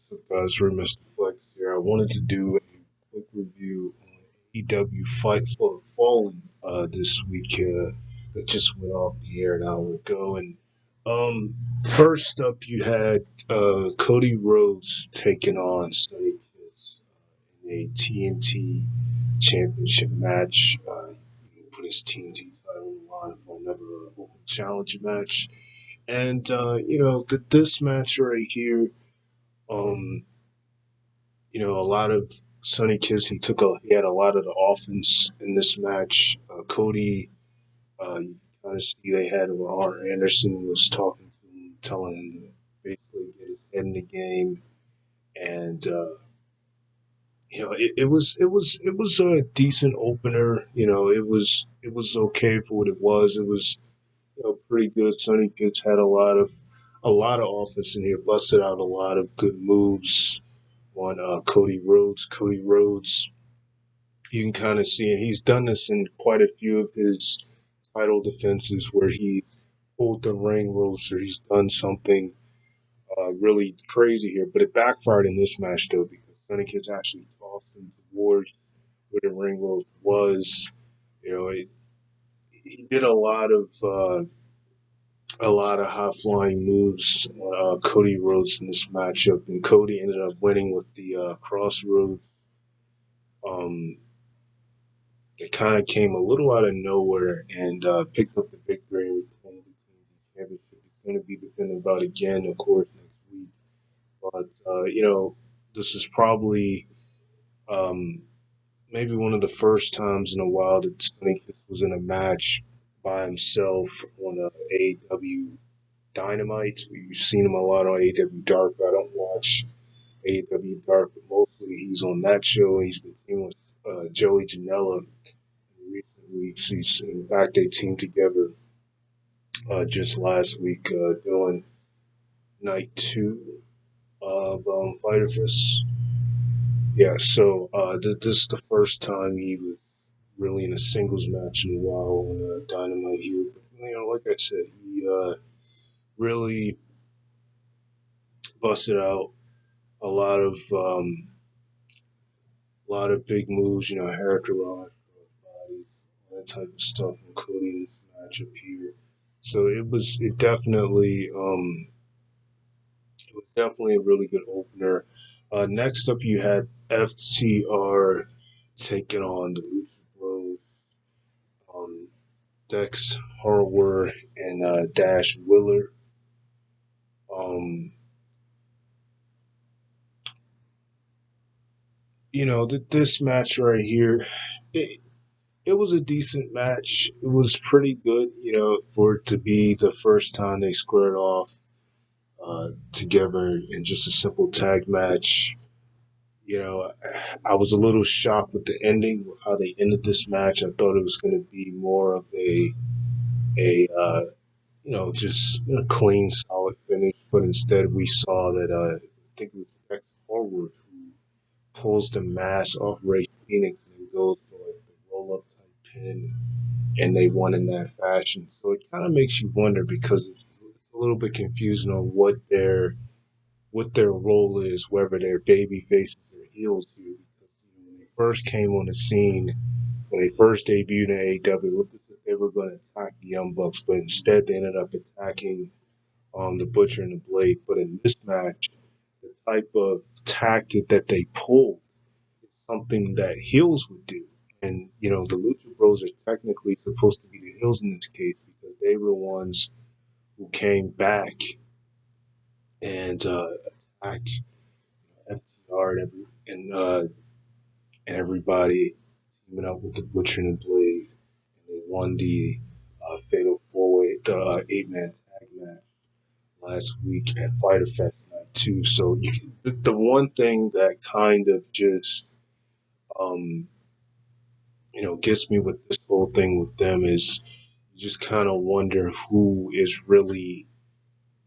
What's up, guys? For Mr. Flex here. I wanted to do a quick review on AEW Fight for Fallen this week that just went off the air an hour ago. And first up, you had Cody Rhodes taking on Sonny Kiss in a TNT Championship match. He put his TNT title on the line for another open challenge match. And this match right here. Um, a lot of Sonny Kiss. He had a lot of the offense in this match. Cody, you kind of see they had Ron Anderson was talking to him, telling him to basically get his head in the game, and it was a decent opener. It was okay for what it was. It was pretty good. Sonny Kiss had a lot of offense in here, busted out a lot of good moves on Cody Rhodes. Cody Rhodes, you can kind of see, and he's done this in quite a few of his title defenses where he pulled the ring ropes or he's done something really crazy here. But it backfired in this match though because Sonny Kids actually tossed him towards where the ring rope was. He did a lot of high flying moves on Cody Rhodes in this matchup, and Cody ended up winning with the crossroads. Um, It kind of came a little out of nowhere and picked up the victory and retained the team championship. It's going to be defended about again, of course, next week. But this is probably um, maybe one of the first times in a while that Sonny Kiss was in a match by himself on AEW Dynamite. We've seen him a lot on AEW Dark, but I don't watch AEW Dark, but mostly he's on that show. He's been teaming with Joey Janela in recent weeks. In fact, they teamed together just last week doing night two of Fighter Fest. Yeah, so this is the first time he was really in a singles match in a while on Dynamite here. But, like I said, he really busted out a lot of big moves. Hurricanrana, body, that type of stuff, including this matchup here. So it was definitely a really good opener. Next up, you had FTR taking on the Lucha Bros, um, Dex Harwood and Dash Willer. Um, this match right here, it, it was a decent match. It was pretty good, for it to be the first time they squared off together in just a simple tag match. You know, I was a little shocked with the ending, with how they ended this match. I thought it was going to be more of just a clean, solid finish, but instead we saw that I think it was Dex Forward who pulls the mask off Ray Phoenix and goes for like the roll up type pin, and they won in that fashion. So it kind of makes you wonder because it's a little bit confusing on what their role is, whether they're baby faces or heels here. Because when they first came on the scene, when they first debuted in AEW, it looked as if they were going to attack the Young Bucks, but instead they ended up attacking the Butcher and the Blade. But in this match, the type of tactic that they pulled is something that heels would do. And, the Lucha Bros are technically supposed to be the heels in this case because they were the ones who came back and attacked FTR and everybody teaming up with the Butcher and the Blade, and they won the Fatal Four Way, the 8-man tag match last week at Fighter Fest Night 2. So the one thing that kind of just um, gets me with this whole thing with them is you just kind of wonder who is really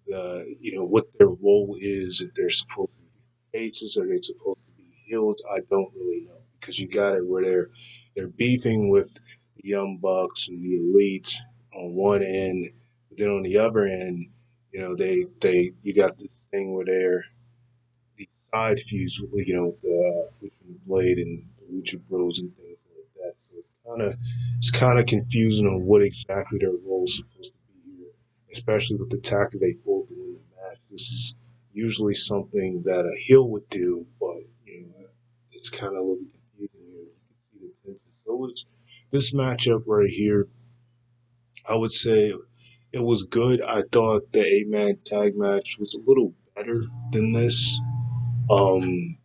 what their role is, if they're supposed to be faces or they're supposed to be heels. I don't really know because you got it where they're beefing with the Young Bucks and the Elite on one end, but then on the other end, they you got this thing where the side feuds with the Richmond Blade and the Lucha Bros and things like that. So it's kind of confusing on what exactly their role is supposed to be here, especially with the tactic they pulled to win the match. This is usually something that a heel would do, but it's kind of a little bit confusing here. You can see the tension. So it's this matchup right here. I would say it was good. I thought the 8-man tag match was a little better than this. Um,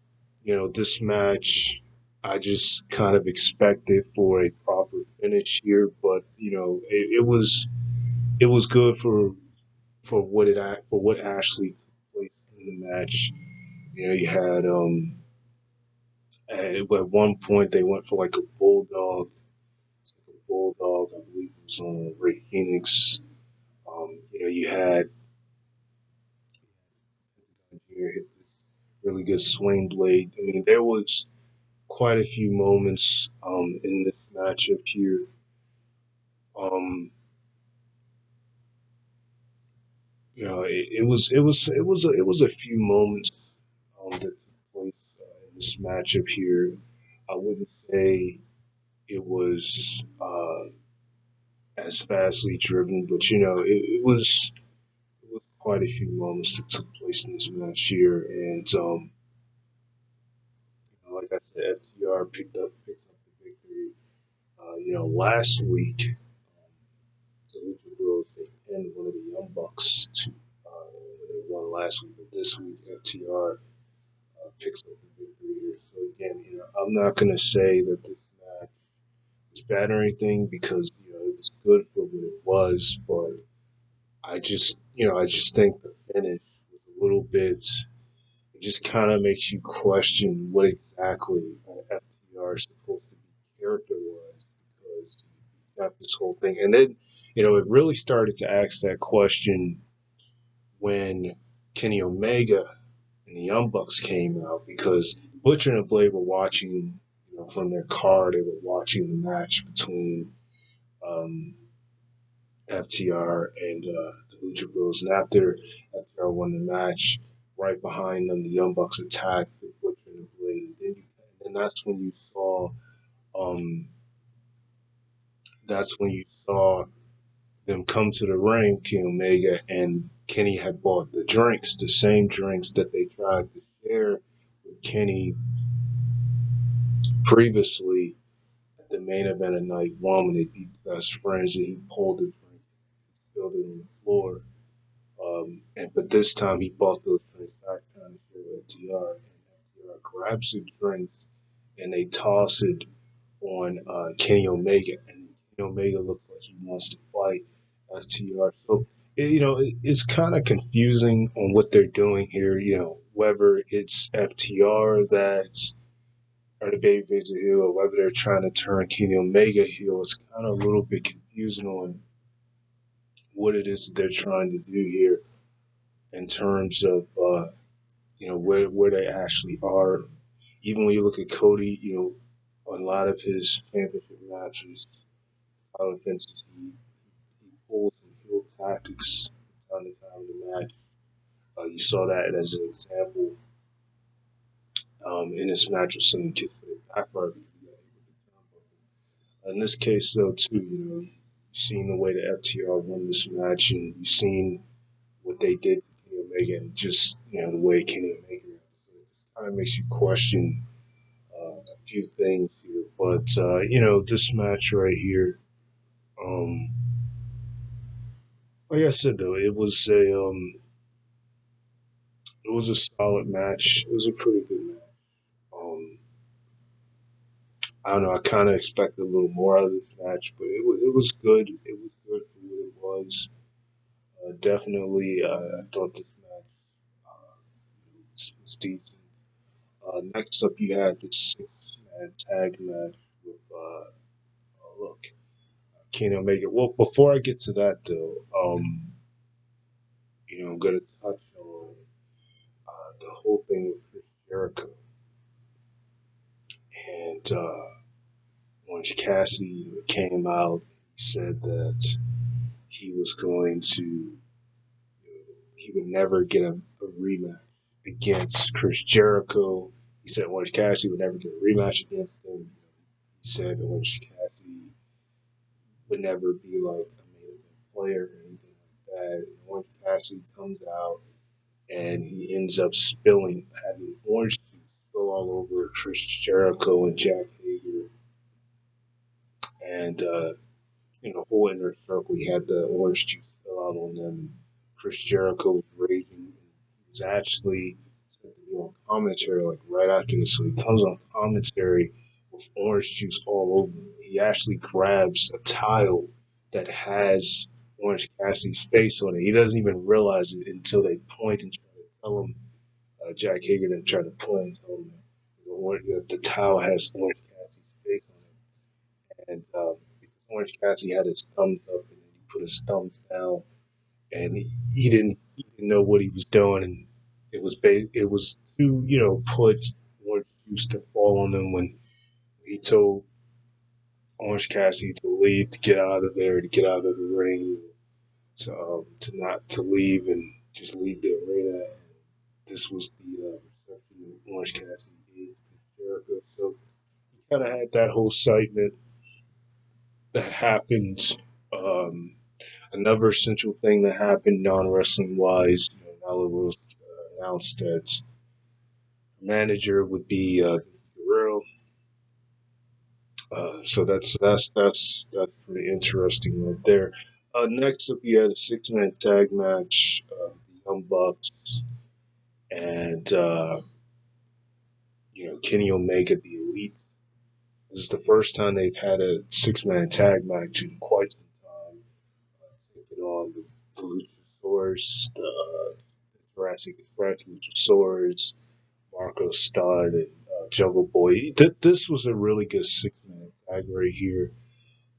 this match, I just kind of expected for a proper finish here, but it was good for what actually took place in the match. You had at one point they went for like a bulldog, I believe it was on Ray Phoenix. You had Jr. hit this really good swing blade. I mean, there was quite a few moments in this matchup here. Um, it was a few moments that took place in this matchup here. I wouldn't say it was as fastly driven, but it was quite a few moments that took place in this match here, and like I said, FTR picked up the victory. Last week, the Lucha Bros they pinned one of the Young Bucks to when they won last week, but this week FTR picks up the victory here. So again, I'm not gonna say that this match was bad or anything because it was good for what it was, but I just think the finish was a little bit. It just kind of makes you question what exactly FTR is supposed to be character wise because you got this whole thing, and then it really started to ask that question when Kenny Omega and the Young Bucks came out because Butcher and Blade were watching, from their car, they were watching the match between um, FTR and the Lucha Bros. And after FTR won the match, right behind them, the Young Bucks attacked the Butcher and the Blade. And um, that's when you saw them come to the ring, Kenny Omega, and Kenny had bought the drinks, the same drinks that they tried to share with Kenny previously at the main event of night one when they beat best friends and he pulled the drink and spilled it on the floor. But this time he bought those drinks back trying to share with FTR, and FTR grabs the drinks and they toss it on Kenny Omega, and Kenny Omega looks like he wants to fight FTR. So it's kind of confusing on what they're doing here. Whether it's FTR that's or the babyface heel, or whether they're trying to turn Kenny Omega heel. It's kind of a little bit confusing on what it is that they're trying to do here in terms of where they actually are. Even when you look at Cody, a lot of his championship matches, title defenses, he pulls some heel tactics from time to time in the match. You saw that as an example in this match with Sonny Kiss for the backfire because he got hit with the turnbuckle. In this case, though, too, you've seen the way the FTR won this match, and you've seen what they did to Kenny Omega, and just the way Kenny Omega. So it kind of makes you question a few things here. But this match right here, um, like I said though, it was a solid match. It was a pretty good match. Um, I don't know. I kind of expected a little more out of this match, but it was good. It was good for what it was. Definitely, I thought this match was decent. Next up, you had the six-man tag match with look, Kenny Omega. Well, before I get to that though, I'm gonna touch on the whole thing with Chris Jericho and Orange Cassidy came out. He said that he was going to, he would never get a rematch. against Chris Jericho. He said Orange Cassidy would never get a rematch against him. He said Orange Cassidy would never be like a main event player or anything like that. And Orange Cassidy comes out and he ends up having orange juice spill all over Chris Jericho and Jack Hager. And in the whole inner circle, he had the orange juice spill out on them. Chris Jericho was raging. He was actually set to be on commentary like right after this. So he comes on commentary with orange juice all over him. He actually grabs a tile that has Orange Cassidy's face on it. He doesn't even realize it until they point and try to tell him, Jack Hager, and try to point and tell him that the tile has Orange Cassidy's face on it. And Orange Cassidy had his thumbs up and then he put his thumbs down and he didn't know what he was doing, and it was to put Orange Juice to fall on him when he told Orange Cassidy to leave, to get out of there, to get out of the ring, to not to leave and just leave the arena. This was the reception that Orange Cassidy gave to Jericho. So he kind of had that whole segment that happened. Um, Another central thing that happened non wrestling wise, Nyla Rose announced that manager would be Guerrero. So that's pretty interesting right there. Next up, we had a 6-man tag match, the Young Bucks and Kenny Omega, the Elite. This is the first time they've had a 6-man tag match in quite some time. Taking on the Luchasaurus, the Jurassic Express, Luchasaurus, Marco Studd, and Jungle Boy. This was a really good 6-man tag right here.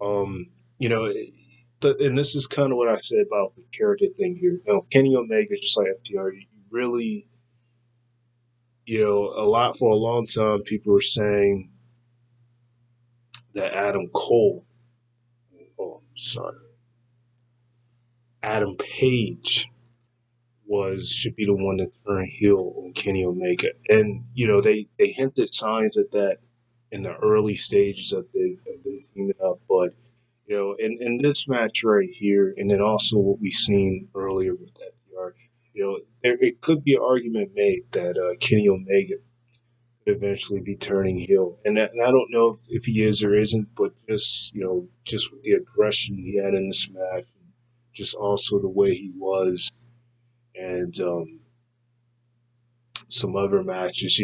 You know, and this is kind of what I said about the character thing here. Kenny Omega, just like FTR, you really, a lot for a long time, people were saying that sorry, Adam Page should be the one to turn heel on Kenny Omega, and they hinted signs at that in the early stages of them teaming up, but in this match right here, and then also what we've seen earlier with FTR, it could be an argument made that Kenny Omega could eventually be turning heel, and I don't know if he is or isn't, but just with the aggression he had in this match, just also the way he was, and some other matches,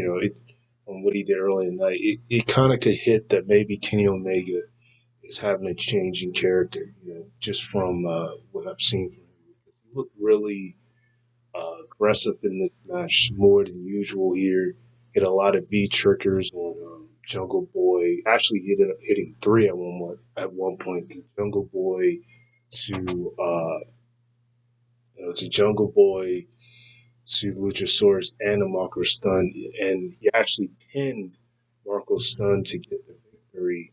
on what he did early in the night, it kind of could hit that maybe Kenny Omega is having a change in character, just from what I've seen from him. He looked really aggressive in this match, more than usual here. Hit a lot of V triggers on Jungle Boy. Actually, he ended up hitting three at one point. To Jungle Boy, to to Jungle Boy, to Luchasaurus, and to Marco Stunt, and he actually pinned Marco Stunt to get the victory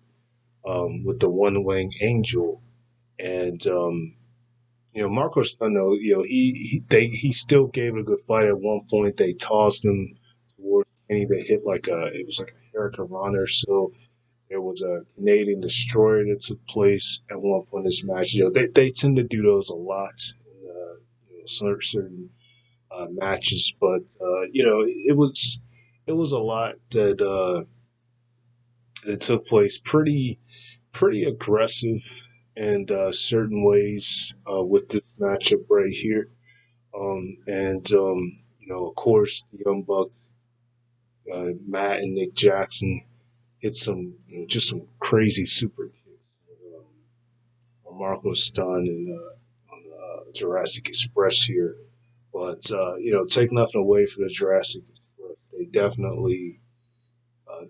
with the One Wing Angel. And Marco Stunt, though, he still gave it a good fight. At one point, they tossed him towards Kenny. They hit it was like a Hurricane Rana. So there was a Canadian Destroyer that took place at one point in this match. They tend to do those a lot in certain matches, but it was a lot that took place pretty aggressive in certain ways with this matchup right here. And of course, the Young Bucks, Matt and Nick Jackson hit some just some crazy super kicks on Marco Stunt and on Jurassic Express here. But take nothing away from the Jurassic Express. They definitely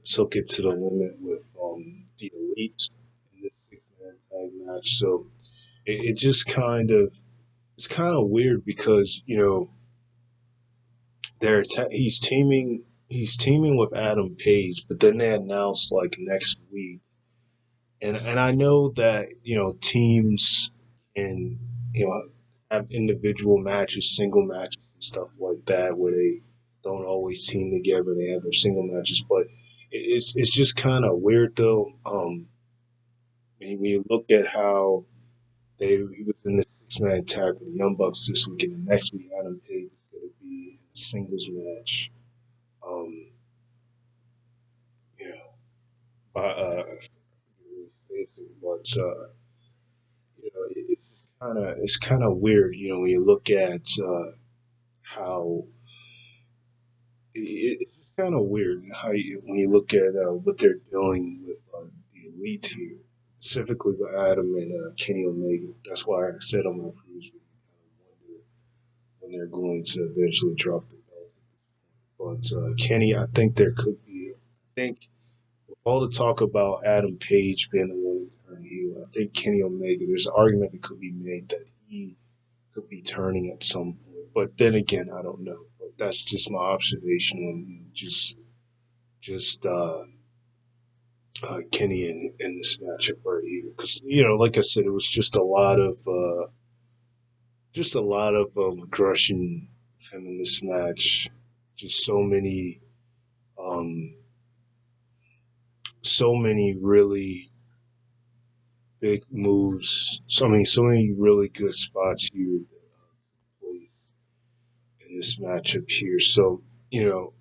took it to the limit with the Elite in this 6-man tag match. So it just it's kind of weird because he's teaming with Adam Page, but then they announced like next week, and I know that teams can have individual matches, single matches, and stuff like that where they don't always team together. They have their single matches, but it's just kind of weird though. When you look at how he was in the 6 man tag with the Young Bucks this week, and the next week Adam Page is going to be in a singles match. Um, you know, but it's kind of weird, when you look at how it's just kind of weird when you look at what they're doing with the elite here, specifically with Adam and Kenny Omega. That's why I said on my previous video, I wonder when they're going to eventually drop the belt. But Kenny, I think there could be. I think with all the talk about Adam Page being the one to turn heel, I think Kenny Omega. There's an argument that could be made that he could be turning at some point. But then again, I don't know. But that's just my observation on just Kenny in this matchup right here. Because like I said, it was just a lot of aggression in this match. Just um, so many really big moves. So many really good spots here in this matchup here. So you know,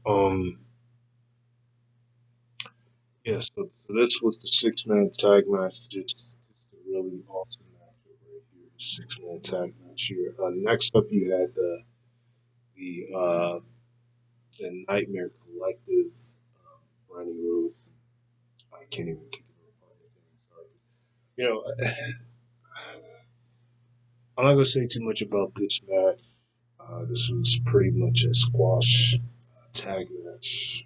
yeah. So this was the 6 man tag match. Just a really awesome matchup right here. 6 man tag match here. Next up, you had the uh, the Nightmare Collective, Brandy Rose. I can't even think of her name. Sorry. I'm not gonna say too much about this match. This was pretty much a squash tag match.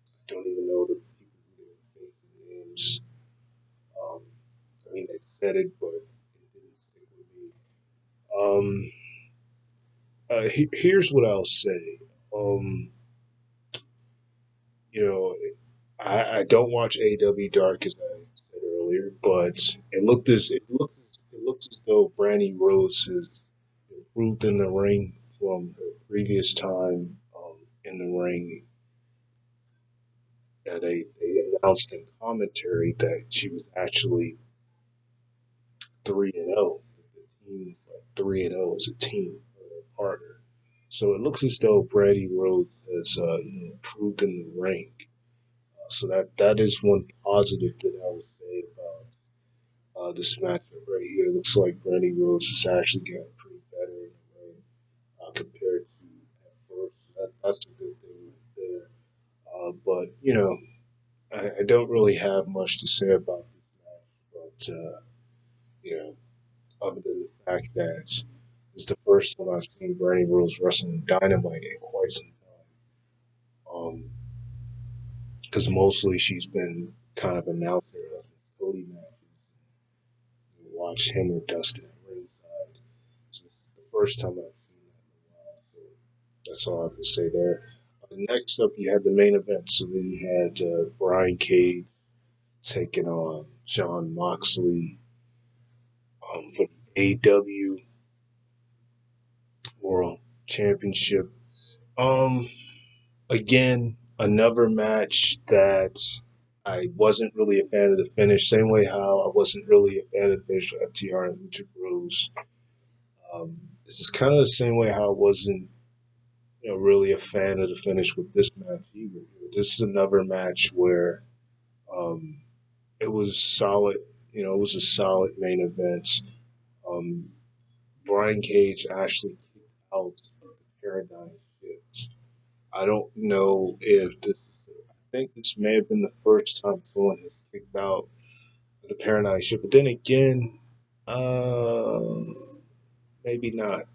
I don't even know the people who did the names. Um, I mean, they said it, but it didn't stick with me. Um, Here's what I'll say. Um, you know, I don't watch AEW Dark as I said earlier, but it looks as though Brandy Rose has improved in the ring from her previous time in the ring. They announced in commentary that she was actually 3-0. The team is like 3-0 as a team partner. So it looks as though Brandy Rose has improved in the ring. So that is one positive that I would say about this matchup right here. It looks like Brandy Rose is actually getting pretty better in the ring compared to at first. That's a good thing right there. But I don't really have much to say about this match, but you know, other than the fact that it's the first time I've seen Brandy Rose wrestling Dynamite in quite some time. Because mostly she's been kind of announcing her husband's Cody matches. You watch him or Dustin at ringside. So it's the first time I've seen that in a while. So that's all I have to say there. Next up, you had the main event. So then you had Brian Cage taking on John Moxley for the AEW World Championship. Um, Again, another match that I wasn't really a fan of the finish. Same way how I wasn't really a fan of the finish of FTR and Lucha Bros. This is kind of the same way how I wasn't, really a fan of the finish with this match either. This is another match where um, it was solid. It was a solid main event. Um, Brian Cage actually kicked out of the Paradigm Shift. I don't know if this. I think this may have been the first time someone has kicked out of the Paradigm Shift, but then again, uh, maybe not.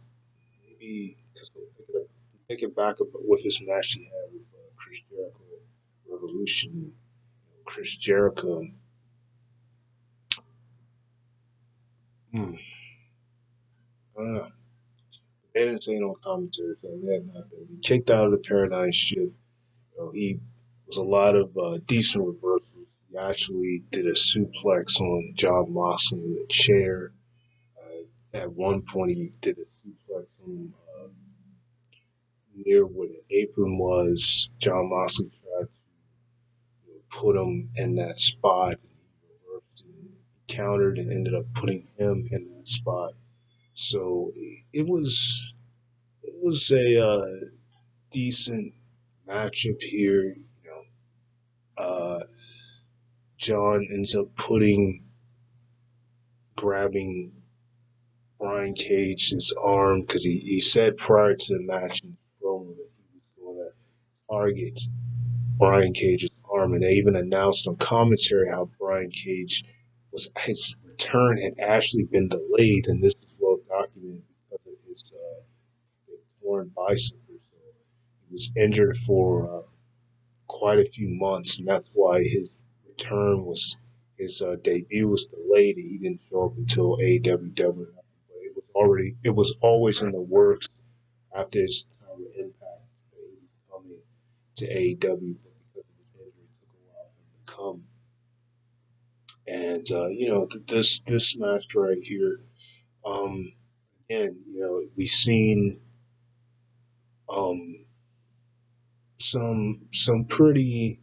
Maybe because thinking back with this match he had with Chris Jericho, Revolution, Chris Jericho. Hmm, I don't know. They didn't say no commentary, so they had nothing. He kicked out of the Paradigm Shift. He was a lot of decent reversals. He actually did a suplex on John Moxley in the chair. At one point, he did a suplex on near where the apron was. John Moxley tried to put him in that spot. He reversed and countered and ended up putting him in that spot. So it was a decent matchup here. John ends up grabbing Brian Cage's arm because he said prior to the match in the promo that he was going to target Brian Cage's arm, and they even announced on commentary how Brian Cage was his return had actually been delayed, and this is well documented because of his torn bicep. So he was injured for quite a few months, and that's why his debut was delayed. He didn't show up until AEW Double or Nothing, but it was always in the works after his time with Impact that he was coming to AEW, but because of his injury, it took a while for him to come. And this match right here, um, again, we've seen um, some pretty,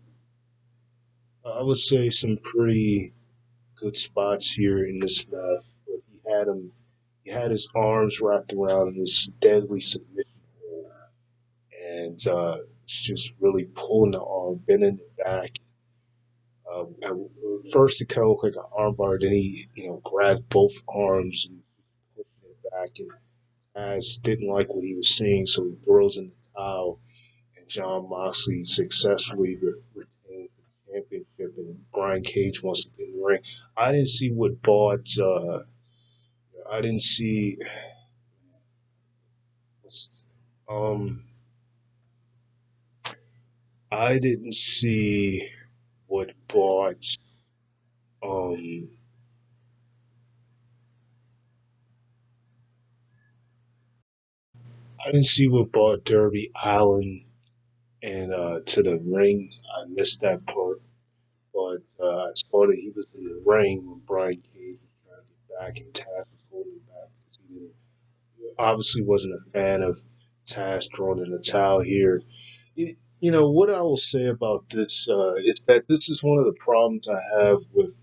I would say, some pretty good spots here in this match. But he had his arms wrapped around in this deadly submission hold, and it's just really pulling the arm, bending it back. And first, it kind of looked like an armbar. Then he, grabbed both arms and pushed it back. And as didn't like what he was seeing, so he throws in the towel. And John Moxley successfully retains the championship. And Brian Cage wants to get in the ring. I didn't see what bought. I didn't see. Um, I didn't see what bought. Um, I didn't see what brought Derby Allen and to the ring. I missed that part, but I saw that he was in the ring when Brian Cage was trying to get back, and Taz was holding him back because obviously wasn't a fan of Taz throwing in the towel here. What I will say about this is that this is one of the problems I have with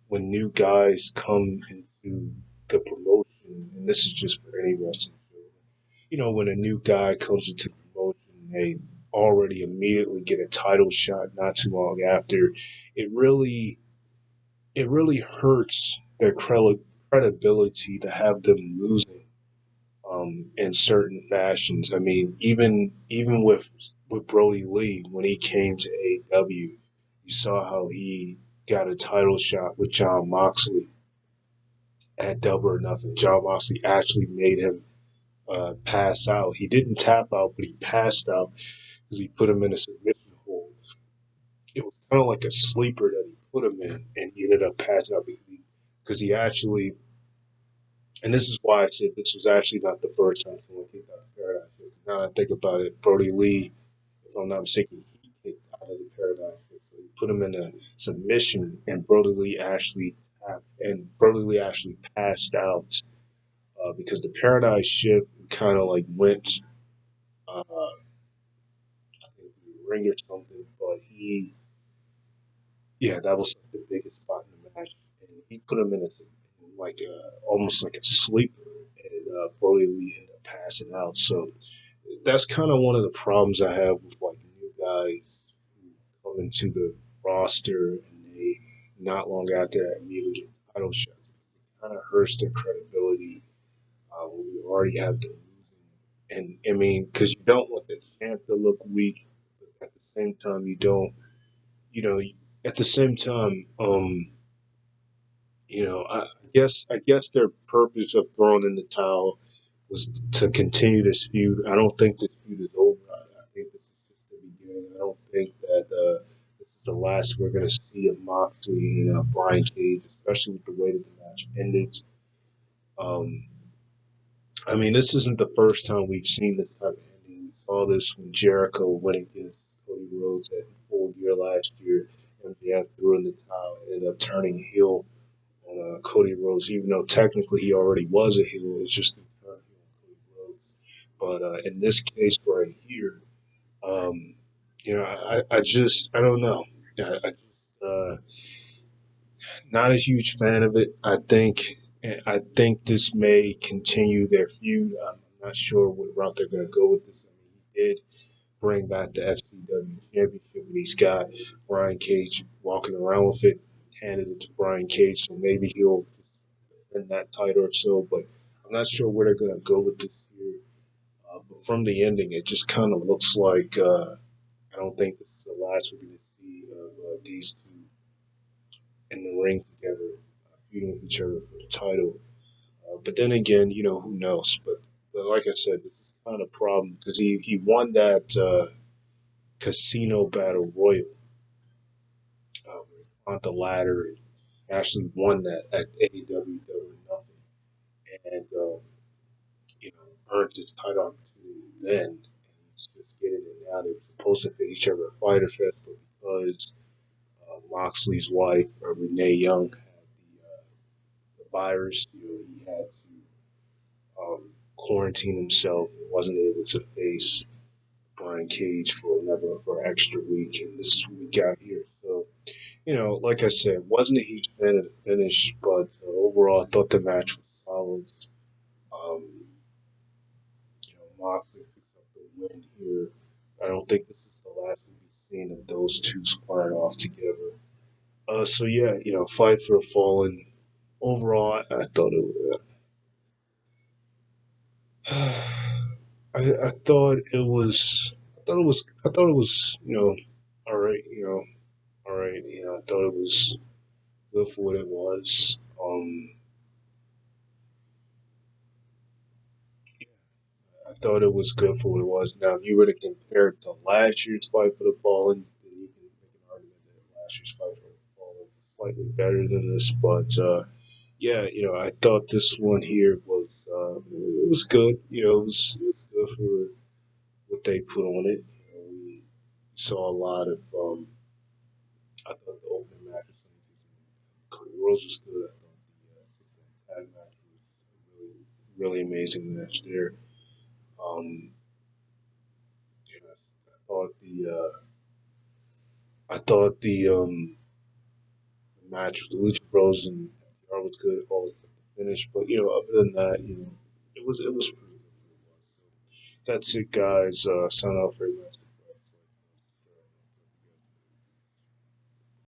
when new guys come into the promotion, and this is just for any wrestling show. When a new guy comes into the promotion, they already immediately get a title shot not too long after. It really, it really hurts their credibility to have them losing in certain fashions. I mean, even with Brody Lee when he came to AEW, you saw how he got a title shot with John Moxley at Double or Nothing. John Moxley actually made him pass out. He didn't tap out, but he passed out because he put him in a submission hold. It was kind of like a sleeper that he put him in, and he ended up passing out because he actually. And this is why I said this was actually not the first time someone kicked out of Paradise. Now that I think about it, Brody Lee, if I'm not mistaken, he kicked out of the Paradise. So he put him in a submission, and Brody Lee actually passed out because the Paradise Shift kind of like went I think the ring or something, but yeah, that was like the biggest spot in the match, and he put him in like almost like a sleeper, and Brody Lee ended up passing out. So that's kind of one of the problems I have with like new guys who come into the roster and they not long after that immediately get title shots. It kind of hurts their credibility when we already have them losing. And I mean, because you don't want the champ to look weak, but at the same time, you don't, you know, at the same time, I guess their purpose of throwing in the towel was to continue this feud. I don't think this feud is over. I think this is just the beginning. I don't think that this is the last we're going to see of Moxley and Brian Cage, especially with the way that the match ended. Um, I mean, this isn't the first time we've seen this type of ending. We saw this when Jericho went against Cody Rhodes at Full Gear last year. MJF threw in the towel and ended up turning heel on Cody Rhodes, even though technically he already was a heel. It's just a turn heel on Cody Rhodes. But in this case right here. Um, I don't know. Uh, Not a huge fan of it. I think this may continue their feud. I'm not sure what route they're going to go with this. I mean, he did bring back the FCW championship, and he's got Brian Cage walking around with it, handed it to Brian Cage, so maybe he'll win that title or so. But I'm not sure where they're going to go with this here. But from the ending, it just kind of looks like I don't think this is the last we're going to see of these two in the ring together, feuding with each other for the title. But then again, who knows? But like I said, this is kind of a problem because he won that casino battle royal on the ladder. And actually won that at AEW Double or Nothing, and earned his title opportunity then. And he's just getting it now. They were supposed to face each other at Fighter Fest, but because Moxley's wife, Renee Young, had the virus, he had to quarantine himself and wasn't able to face Brian Cage for an extra week, and this is what we got here. So, like I said, wasn't a huge fan of the finish, but overall, I thought the match was solid. Um, Moxley picks up the win here. I don't think this is the last we'll be seeing of those two squaring off together. So yeah, Fight for the Fallen. Overall, I thought it was. I thought it was. I thought it was. I thought it was. All right. All right. I thought it was good for what it was. I thought it was good for what it was. Now, if you were to compare it to last year's Fight for the Fallen, then you can make an argument that last year's Fight for the Fallen was slightly better than this. But yeah, I thought this one here was it was good. It was good for what they put on it. We saw a lot of. I thought the opening match was Cody Rhodes was good. I thought the tag match was a really amazing match there. Um, I thought the match with the Lucha Bros and FTR was good, all except the finish. But other than that, it was pretty good. That's it, guys. Sign off for you guys.